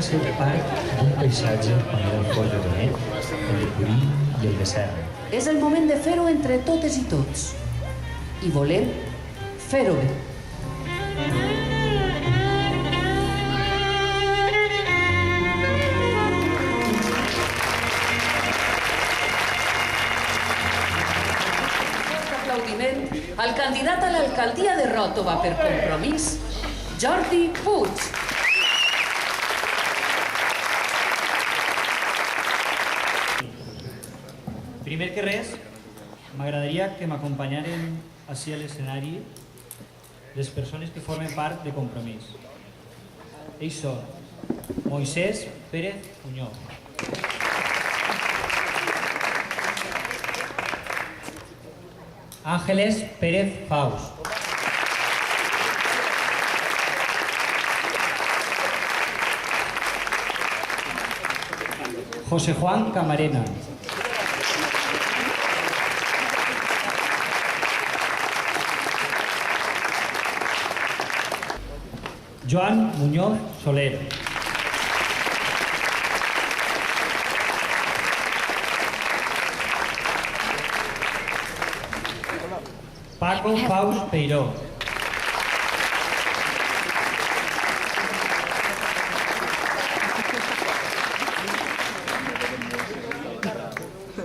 ser part d'un paisatge on era el Fort de Donet, el de Purí i el de Serra. És el moment de fer-ho entre totes i tots. I volem fer-ho bé. El candidat a l'alcaldia de Ròtova per Compromís, Jordi Puig. Primer que res, m'agradaria que m'acompanyaren ací a l'escenari les persones que formen part de Compromís. Ells són Moisés Pérez Muñoz, Ángeles Pérez Faus, José Juan Camarena, Joan Muñoz Soler, Paco Faus Peiró,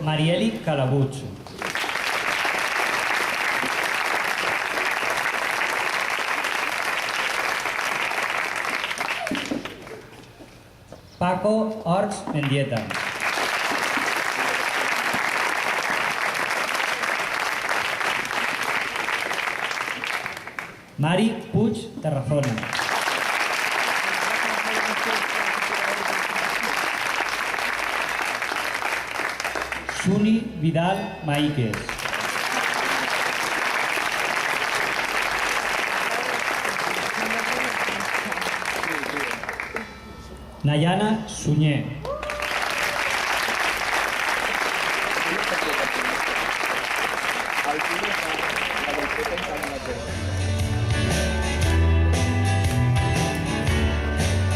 Marieli Calabucho, Paco Orts Mendieta, Mari Puig Terrazona, Suni Vidal Maíquez, Nayana Suñé,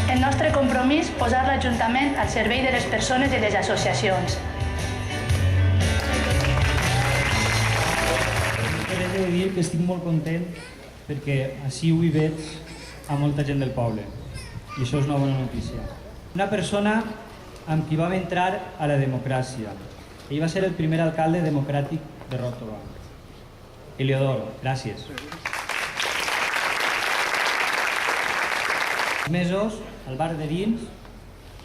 El nostre compromís, posar l'Ajuntament al servei de les persones i les associacions. He de dir que estic molt content perquè així ho hi veig a molta gent del poble i això és una bona notícia. Una persona amb qui vam entrar a la democràcia. Ell va ser el primer alcalde democràtic de Ròtova. Eliodoro, gràcies. Mesos, al bar de dins,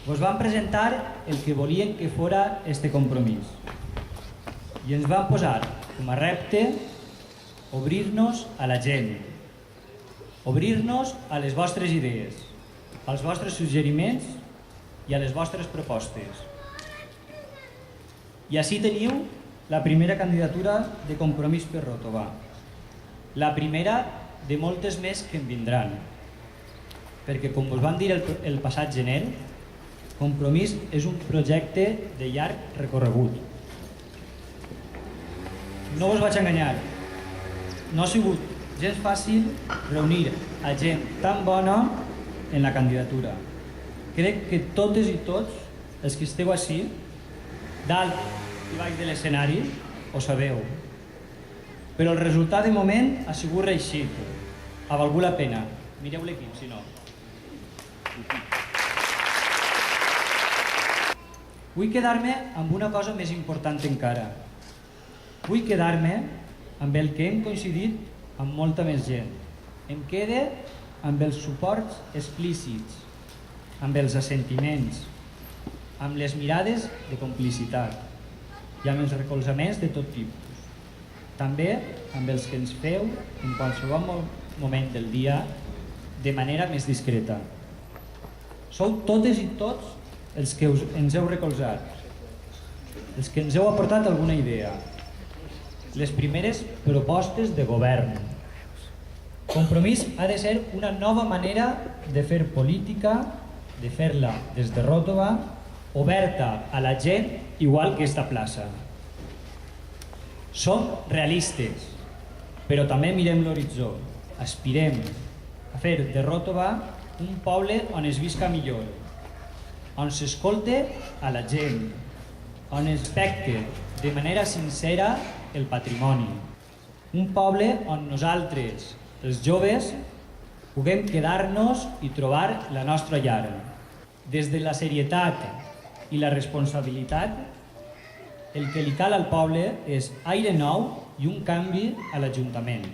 us van presentar el que volien que fora este compromís. I ens van posar com a repte obrir-nos a la gent, obrir-nos a les vostres idees, als vostres suggeriments i a les vostres propostes. I així teniu la primera candidatura de Compromís per Ròtova, la primera de moltes més que en vindran, perquè com us van dir el passat gener, Compromís és un projecte de llarg recorregut. No us vaig enganyar, no ha sigut gens fàcil reunir a gent tan bona en la candidatura. Crec que totes i tots els que esteu així, dalt i baix de l'escenari, ho sabeu. Però el resultat de moment ha sigut reeixit. Ha valgut la pena. Mireu l'equip, si no. Vull quedar-me amb una cosa més important encara. Vull quedar-me amb el que hem coincidit amb molta més gent. Em quede amb els suports explícits, amb els assentiments, amb les mirades de complicitat i amb els recolzaments de tot tipus. També amb els que ens feu en qualsevol moment del dia de manera més discreta. Sou totes i tots els que ens heu recolzat, els que ens heu aportat alguna idea, les primeres propostes de govern. Compromís ha de ser una nova manera de fer política, de fer-la des de Ròtova, oberta a la gent igual que esta plaça. Som realistes, però també mirem l'horitzó. Aspirem a fer de Ròtova un poble on es visca millor, on s'escolte a la gent, on es respecte de manera sincera el patrimoni. Un poble on nosaltres, els joves, puguem quedar-nos i trobar la nostra llar. Des de la serietat i la responsabilitat, el que li cal al poble és aire nou i un canvi a l'Ajuntament.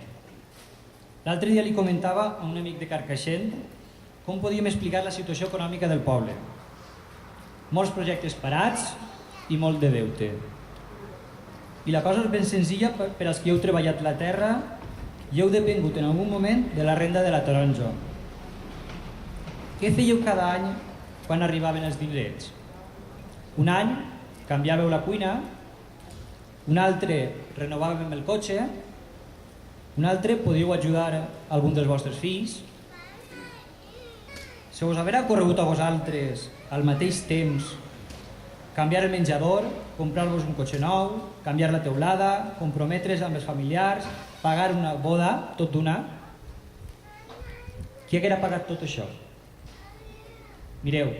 L'altre dia li comentava a un amic de Carcaixent com podíem explicar la situació econòmica del poble. Molts projectes parats i molt de deute. I la cosa és ben senzilla per als que heu treballat la terra i heu depengut en algun moment de la renda de la taronja. Què fèieu cada any quan arribaven els dinerets? Un any canviàveu la cuina, un altre renovàvem el cotxe, un altre podíeu ajudar algun dels vostres fills. Se us haurà corregut a vosaltres al mateix temps canviar el menjador, comprar-vos un cotxe nou, canviar la teulada, comprometre's amb els familiars, pagar una boda, tot d'una. Qui haguera pagat tot això? Mireu,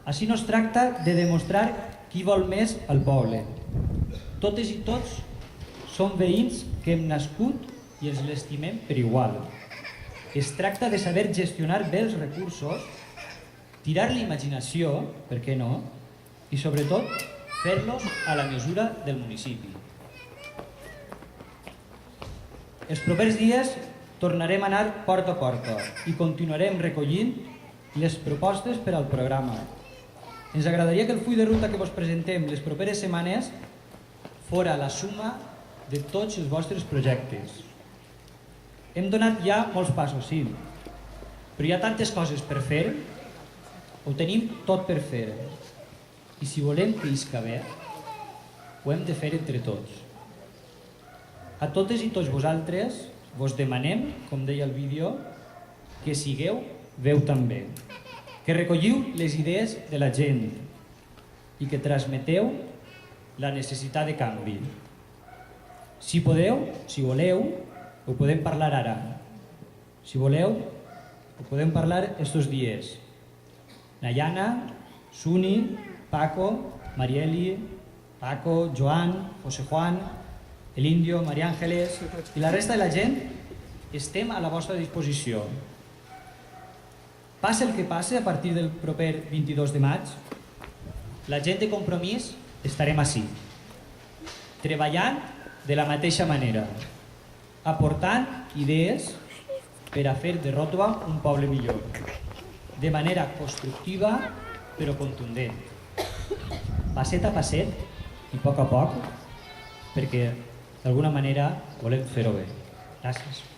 així no es tracta de demostrar qui vol més al poble. Totes i tots som veïns que hem nascut i ens l'estimem per igual. Es tracta de saber gestionar bé els recursos, tirar l'imaginació, per què no, i sobretot fer-los a la mesura del municipi. Els propers dies tornarem a anar porta a porta i continuarem recollint les propostes per al programa. Ens agradaria que el full de ruta que vos presentem les properes setmanes fora la suma de tots els vostres projectes. Hem donat ja molts passos, sí, però hi ha tantes coses per fer, ho tenim tot per fer, i si volem que isca bé, ho hem de fer entre tots. A totes i tots vosaltres vos demanem, com deia el vídeo, que sigueu veu també, que recolliu les idees de la gent i que transmeteu la necessitat de canvi. Si podeu, si voleu, ho podem parlar ara. Si voleu, ho podem parlar estos dies. Nayana, Suni, Paco, Marieli, Paco, Joan, José Juan, el Indio, María Ángeles i la resta de la gent estem a la vostra disposició. Passe el que passe a partir del proper 22 de maig, la gent de Compromís estarem ací, treballant de la mateixa manera, aportant idees per a fer de Ròtova un poble millor, de manera constructiva però contundent, passet a passet i a poc, perquè d'alguna manera volem fer-ho bé. Gràcies.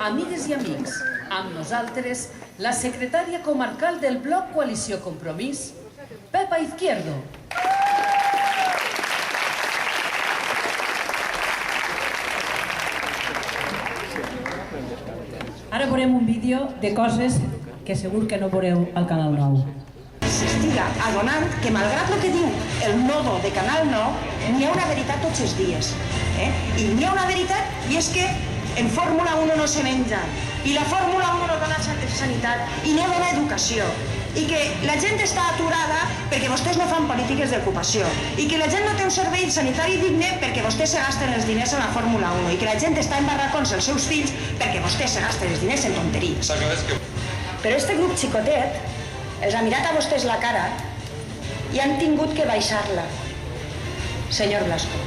Amigues i amics, amb nosaltres, la secretària comarcal del Bloc Coalició Compromís, Pepa Izquierdo. Ara veurem un vídeo de coses que segur que no veureu al Canal 9. S'estiga adonant que, malgrat el que diu el nodo de Canal 9, n'hi ha una veritat tots els dies. I n'hi ha una veritat, i és que en Fórmula 1 no se menja, i la Fórmula 1 no dona sanitat, i no dona educació, i que la gent està aturada perquè vostès no fan polítiques d'ocupació, i que la gent no té un servei sanitari digne perquè vostès se gasten els diners en la Fórmula 1, i que la gent està en barracons els seus fills perquè vostès se gasten els diners en tonteries. Però este grup xicotet els ha mirat a vostès la cara i han tingut que baixar-la. Senyor Blasco,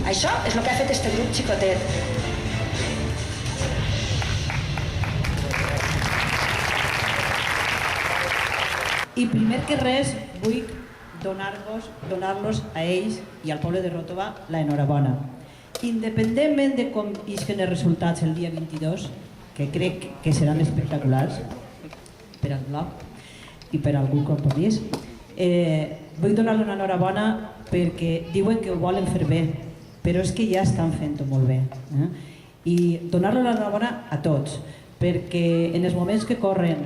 això és el que ha fet este grup xicotet. I primer que res vull donar-los a ells i al poble de Ròtova l'enhorabona. Independentment de com isquen els resultats el dia 22, que crec que seran espectaculars per al Bloc i per a algun Compromís, vull donar-los una enhorabona perquè diuen que ho volen fer bé, però és que ja estan fent-ho molt bé. I donar-los l'enhorabona a tots, perquè en els moments que corren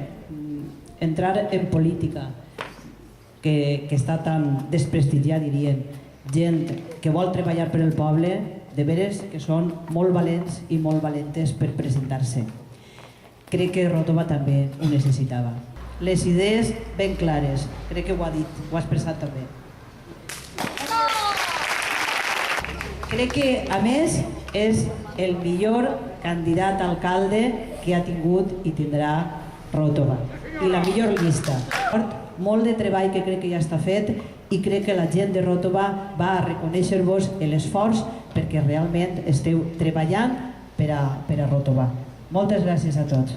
entrar en política, que està tan desprestigiat, dirien, gent que vol treballar per al poble, de veres que són molt valents i molt valentes per presentar-se. Crec que Ròtova també ho necessitava. Les idees ben clares, crec que ho ha dit, ho ha expressat també. Crec que, a més, és el millor candidat a alcalde que ha tingut i tindrà Ròtova. I la millor llista. Molt de treball que crec que ja està fet i crec que la gent de Ròtova va a reconèixer-vos l'esforç perquè realment esteu treballant per a Ròtova. Moltes gràcies a tots.